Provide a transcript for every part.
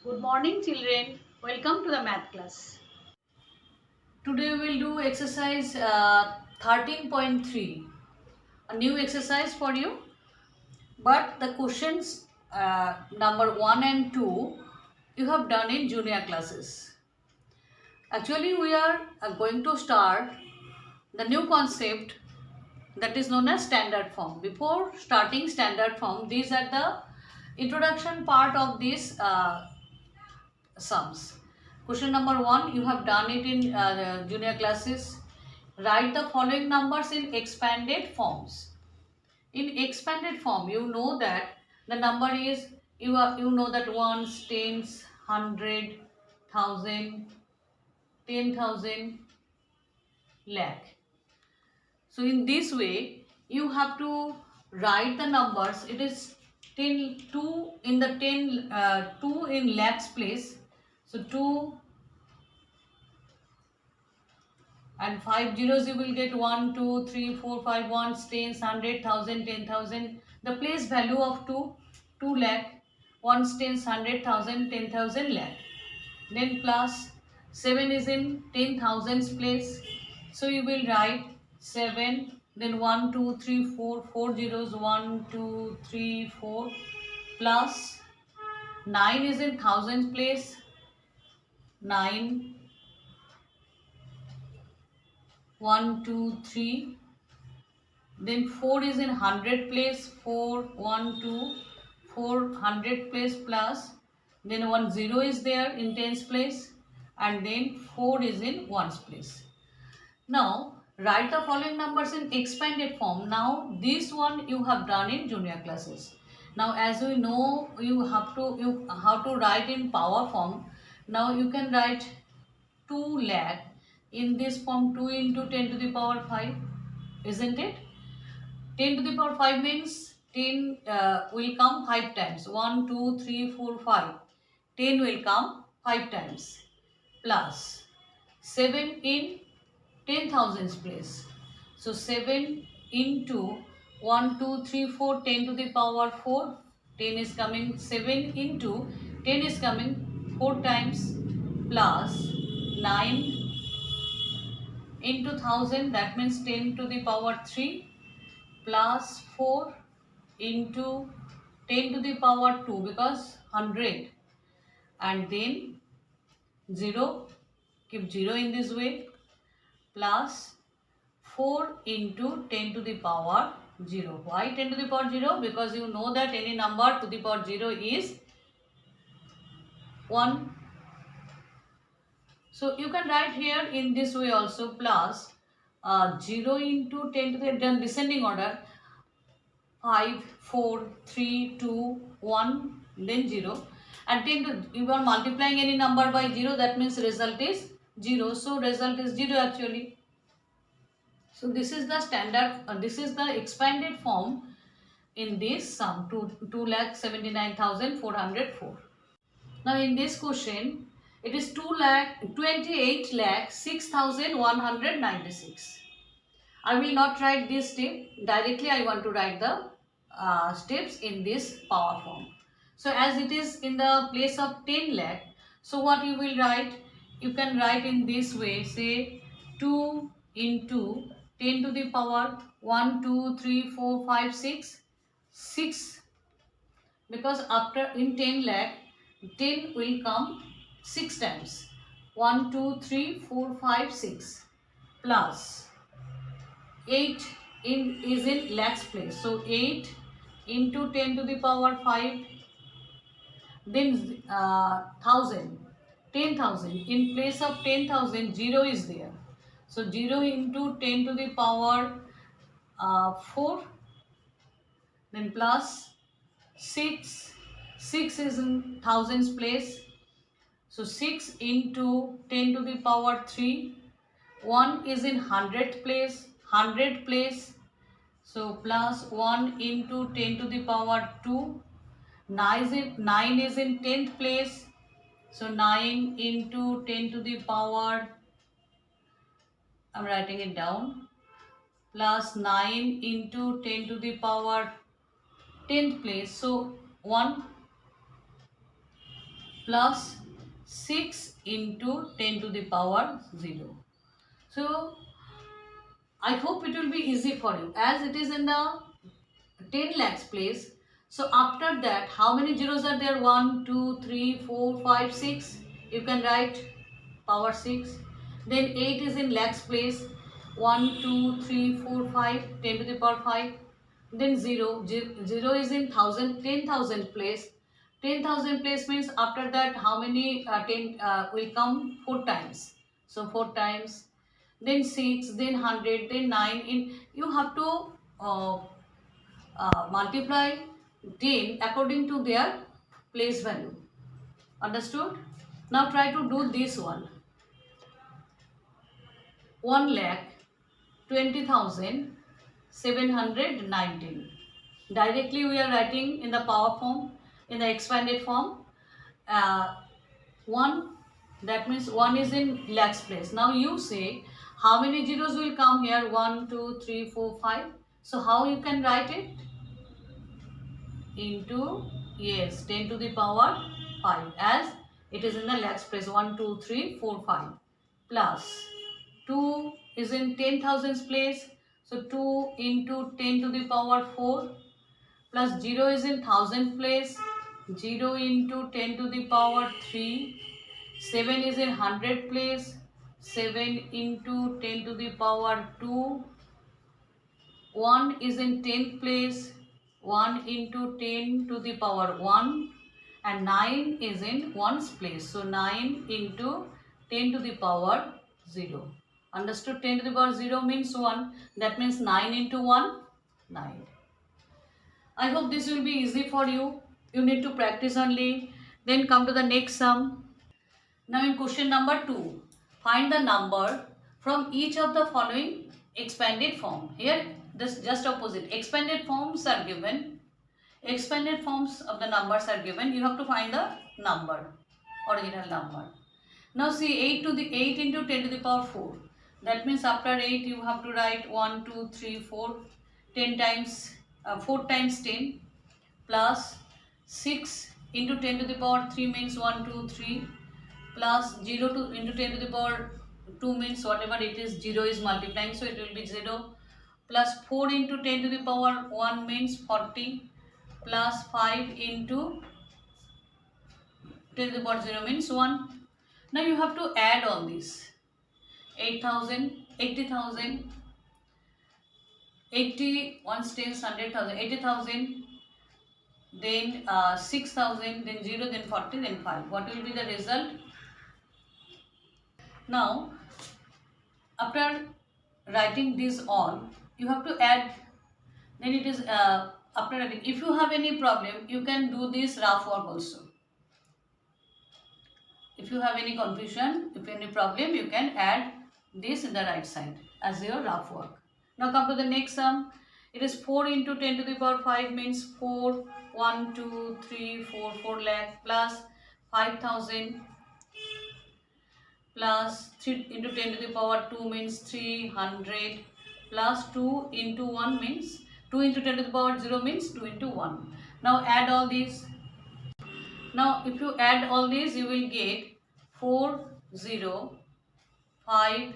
Good morning children. Welcome to the math class. Today we will do exercise 13.3. A new exercise for you. But the questions number 1 and 2 you have done in junior classes. Actually we are going to start the new concept that is known as standard form. Before starting standard form, these are the introduction part of this sums. Question number 1, you have done it in junior classes. Write the following numbers in expanded forms. In expanded form, you know that the number is, you know that ones, tens, hundred, thousand, 10,000, lakh. So in this way, you have to write the numbers. It is 10, 2 in the 10, 2 in lakhs place. So 2 and 5 zeros you will get 1 2 3 4 5 ones, tens, 100,000, 10,000. The place value of 2 lakh, ones, tens, 100,000, 10,000 lakh. Then plus 7 is in 10,000s place, so you will write 7. Then 1 2 3 4 4 zeros, 1 2 3 4 plus 9 is in thousands place, 9 1 2 3. Then 4 is in 100 place, 4 1 2 400 place plus, then 1 0 is there in tens place, and then 4 is in ones place. Now write the following numbers in expanded form. Now this one you have done in junior classes. Now as we know, you have to write in power form. Now you can write 2 lakh in this form, 2 into 10 to the power 5, isn't it? 10 to the power 5 means 10 will come 5 times. 1, 2, 3, 4, 5. 10 will come 5 times. Plus 7 in 10,000s place. So 7 into 1, 2, 3, 4, 10 to the power 4. 10 is coming, 7 into 10 is coming 4 times, plus 9 into 1000, that means 10 to the power 3, plus 4 into 10 to the power 2 because 100, and then 0, keep 0 in this way, plus 4 into 10 to the power 0. Why 10 to the power 0? Because you know that any number to the power 0 is 1. So you can write here in this way also, plus 0 into 10 to the, then descending order, 5 4 3 2 1, then 0, and 10 to, you are multiplying any number by 0, that means result is 0. So result is 0 actually. So this is the standard, this is the expanded form in this sum, 2,79,404. Now in this question, it is 28 lakh 6,196. I will not write this step directly. I want to write the steps in this power form. So as it is in the place of 10 lakh, so what you will write? You can write in this way, say 2 into 10 to the power 1, 2, 3, 4, 5, 6, 6, because after in 10 lakh, 10 will come 6 times, 1, 2, 3, 4, 5, 6, plus 8 is in lakhs place, so 8 into 10 to the power 5, then 1000, 10,000, in place of 10,000 0 is there, so 0 into 10 to the power 4, then plus 6, 6 is in thousands place, so 6 into 10 to the power 3, 1 is in hundredth place, 100 place, so plus 1 into 10 to the power 2, 9 is in 10th place, so 9 into 10 to the power, I am writing it down, plus 9 into 10 to the power 10th place, so 1, plus 6 into 10 to the power 0. So I hope it will be easy for you as it is in the 10 lakhs place. So after that, how many zeros are there? 1, 2, 3, 4, 5, 6. You can write power 6. Then 8 is in lakhs place. 1, 2, 3, 4, 5, 10 to the power 5. Then 0. 0 is in 10,000 place. 10,000 place means after that how many 10 will come 4 times. So 4 times. Then 6, then 100, then 9. You have to multiply 10 according to their place value. Understood? Now try to do this one. 1,20,719. Directly we are writing in the power form, in the expanded form. 1, that means 1 is in lakhs place. Now you say how many zeros will come here? 1, 2, 3, 4, 5. So how you can write it? Into, yes, 10 to the power 5 as it is in the lakhs place. 1, 2, 3, 4, 5 plus 2 is in 10,000s place. So 2 into 10 to the power 4 plus 0 is in 1000 place. 0 into 10 to the power 3. 7 is in 100 place. 7 into 10 to the power 2. 1 is in 10th place. 1 into 10 to the power 1 and 9 is in 1's place. So 9 into 10 to the power 0. Understood? 10 to the power 0 means 1. That means 9 into 1, 9. I hope this will be easy for you. You need to practice only. Then come to the next sum. Now in question number 2, find the number from each of the following expanded form. Here this just opposite. Expanded forms are given. Expanded forms of the numbers are given. You have to find the number, original number. Now see 8 into 10 to the power 4. That means after 8 you have to write 1, 2, 3, 4. 10 times 4 times 10 plus 6 into 10 to the power 3 means 1, 2, 3 plus 0 into 10 to the power 2 means whatever it is 0 is multiplying, so it will be 0 plus 4 into 10 to the power 1 means 40 plus 5 into 10 to the power 0 means 1. Now you have to add all these. 8,000, 80,000, 80, 1 tens, 100,000, 80,000, then 6,000, then 0, then 40, then 5. What will be the result? Now, after writing this all, you have to add, then it is, after writing, if you have any problem, you can do this rough work also. If you have any confusion, if any problem, you can add this in the right side as your rough work. Now come to the next sum. It is 4 into 10 to the power 5 means 4, 1, 2, 3, 4, 4 lakh plus 5,000 plus 3 into 10 to the power 2 means 300 plus 2 into 1 means 2 into 10 to the power 0 means 2 into 1. Now add all these. Now if you add all these, you will get 4, 0, 5,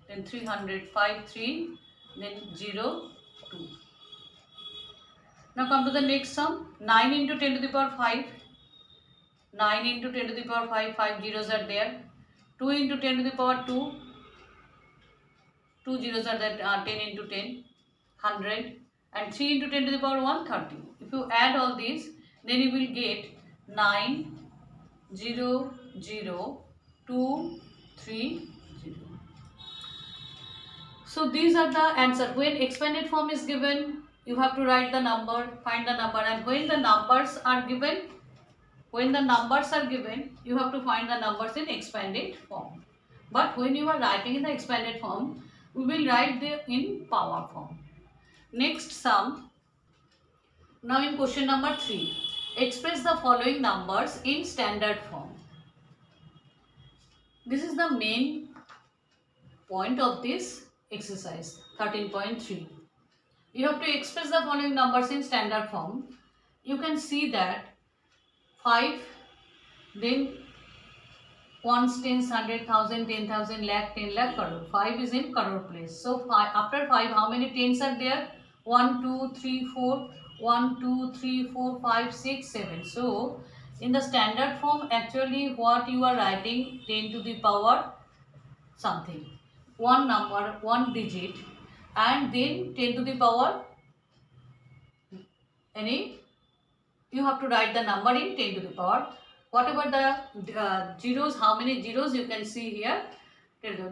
then 300, 5, 3, then 0, 2. Now come to the next sum. 9 into 10 to the power 5. 9 into 10 to the power 5, 5 zeros are there. 2 into 10 to the power 2. 2 zeros are there, 10 into 10, 100. And 3 into 10 to the power 1, 30. If you add all these, then you will get 9, 0, 0, 2, 3, 0. So these are the answer. When expanded form is given, you have to write the number, find the number, and when the numbers are given, you have to find the numbers in expanded form. But when you are writing in the expanded form, we will write in power form. Next sum. Now in question number 3, express the following numbers in standard form. This is the main point of this exercise 13.3. You have to express the following numbers in standard form. You can see that 5 then ones, tens, 100,000, 10,000, lakh, 10 lakh, crore. 5 is in crore place. So after 5, how many tens are there? 1, 2, 3, 4. 1, 2, 3, 4, 5, 6, 7. So in the standard form, actually what you are writing, 10 to the power something. One number, one digit, and then 10 to the power any. You have to write the number in 10 to the power. Whatever the zeros, how many zeros you can see here.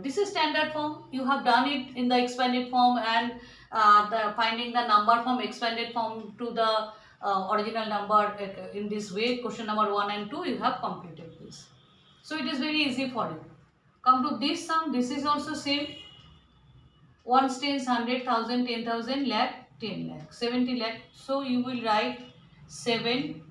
This is standard form. You have done it in the expanded form, and the finding the number from expanded form to the original number in this way. Question number 1 and 2 you have completed this. So it is very easy for you. Come to this sum. This is also same. 1 tens, 100,000, 10,000, lakh, 10 lakh, 70 lakh. So you will write 7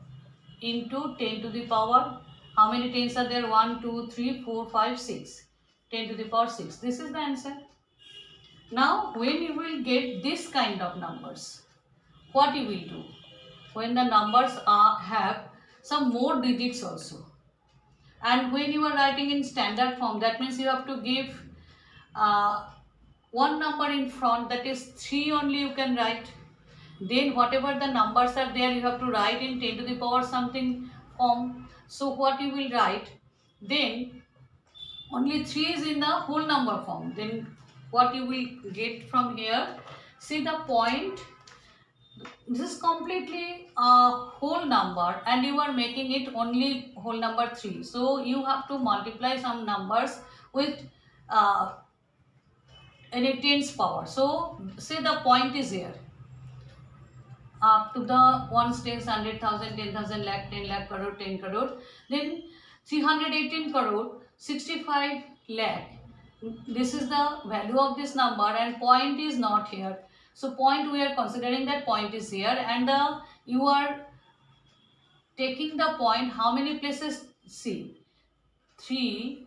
into 10 to the power. How many tens are there? 1, 2, 3, 4, 5, 6. 10 to the power 6. This is the answer. Now, when you will get this kind of numbers, what you will do? When the numbers have some more digits also. And when you are writing in standard form, that means you have to give one number in front, that is 3 only you can write. Then whatever the numbers are there, you have to write in 10 to the power something form. So what you will write, then only 3 is in the whole number form. Then what you will get from here, see the point, this is completely a whole number and you are making it only whole number 3. So you have to multiply some numbers with any tens power. So say the point is here. Up to the ones, tens, 100,000, 10,000, lakh, 10 lakh, crore, 10 crore. Then 318 crore, 65 lakh. This is the value of this number and point is not here. So point, we are considering that point is here, and you are taking the point, how many places? See, 3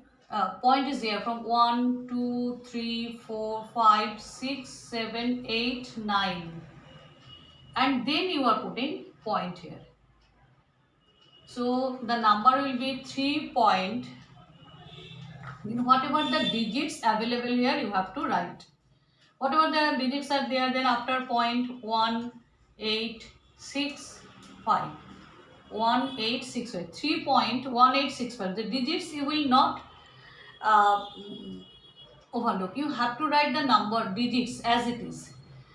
point is here from 1, 2, 3, 4, 5, 6, 7, 8, 9. And then you are putting point here. So the number will be 3 point. Whatever the digits available here, you have to write. Whatever the digits are there, then after point 1, 8, 6, 5. 1, 8, 6, 5. 3.1865. The digits you will not overlook. You have to write the number digits as it is.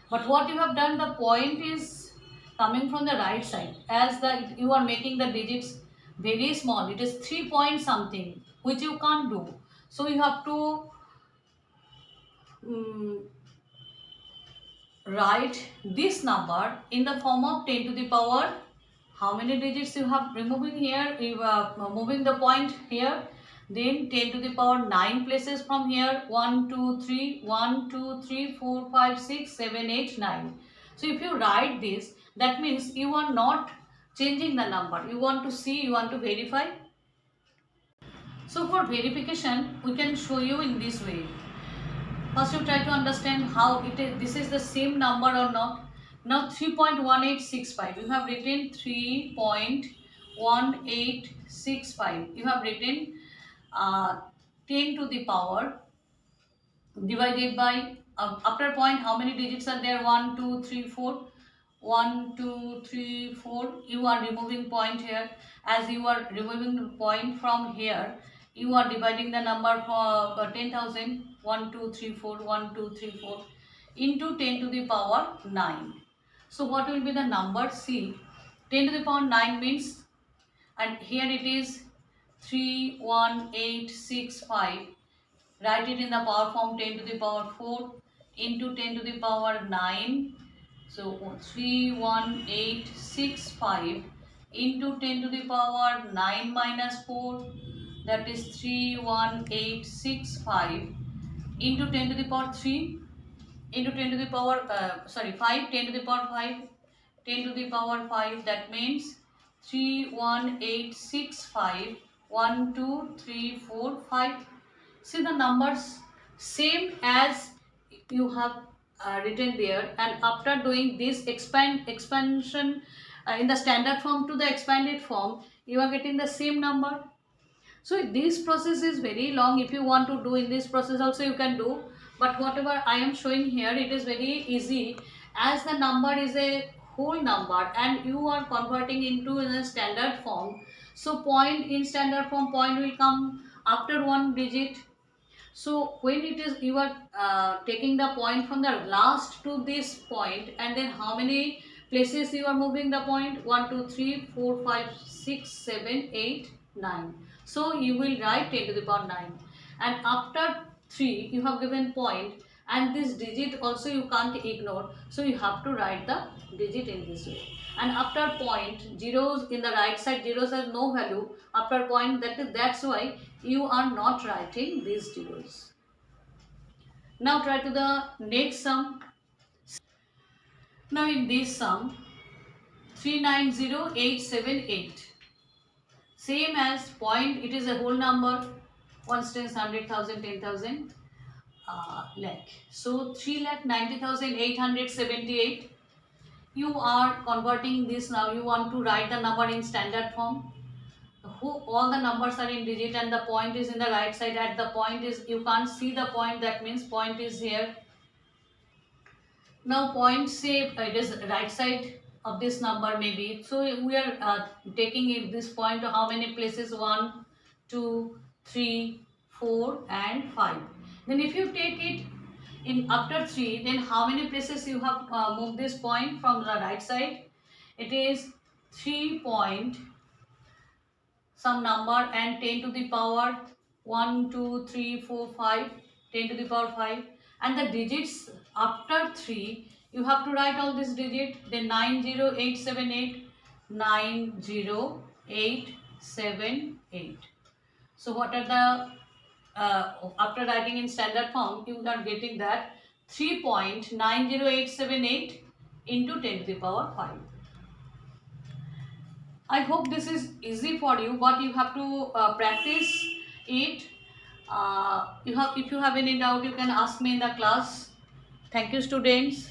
But what you have done, the point is coming from the right side. As you are making the digits very small. It is 3 point something, which you can't do. So you have to write this number in the form of 10 to the power. How many digits you have removing here? You are moving the point here. Then 10 to the power 9 places from here. 1, 2, 3, 1, 2, 3, 4, 5, 6, 7, 8, 9. So if you write this, that means you are not changing the number. You want to see, you want to verify. So for verification, we can show you in this way. First you try to understand how it is, this is the same number or not. Now 3.1865, you have written 3.1865. You have written 10 to the power divided by, after point, how many digits are there? 1, 2, 3, 4. 1, 2, 3, 4. You are removing point here. As you are removing the point from here, you are dividing the number for 10,000. 1, 2, 3, 4. 1, 2, 3, 4 into 10 to the power 9. So what will be the number? See, 10 to the power 9 means, and here it is 31865. Write it in the power form, 10 to the power 4 into 10 to the power 9. So 31865 into 10 to the power 9 minus 4, that is 31865 into 10 to the power 3 into 10 to the power 5, 10 to the power 5, 10 to the power 5, that means 31865, 1, 2, 3, 4, 5. See the numbers same as you have written there, and after doing this expansion in the standard form to the expanded form, you are getting the same number. So this process is very long. If you want to do in this process also you can do, but whatever I am showing here, it is very easy, as the number is a whole number and you are converting into in a standard form. So point in standard form, point will come after one digit. So when it is, you are taking the point from the last to this point, and then how many places you are moving the point? 1 2 3 4 5 6 7 8 9. So you will write 10 to the power 9, and after 3 you have given point, and this digit also you can't ignore, so you have to write the digit in this way. And after point, zeros in the right side, zeros has no value after point, that's why you are not writing these zeros. Now try to the next sum. Now in this sum, 390878, same as point, it is a whole number, ones, tens, 100,000, 10,000, lakh. So 3,90,878. You are converting this now. You want to write the number in standard form. All the numbers are in digit and the point is in the right side. At the point is, you can't see the point, that means point is here. Now point, say it is right side of this number maybe. So we are taking it, this point to how many places? 1 2 3 4 and 5. Then if you take it in after 3, then how many places you have moved this point from the right side? It is 3 point some number and 10 to the power 1 2 3 4 5, 10 to the power 5, and the digits after 3 you have to write all this digit, then 90878, 90878. So what are the after writing in standard form, you are getting that 3.90878 into 10 to the power 5. I hope this is easy for you, but you have to practice it. If you have any doubt, you can ask me in the class. Thank you, students.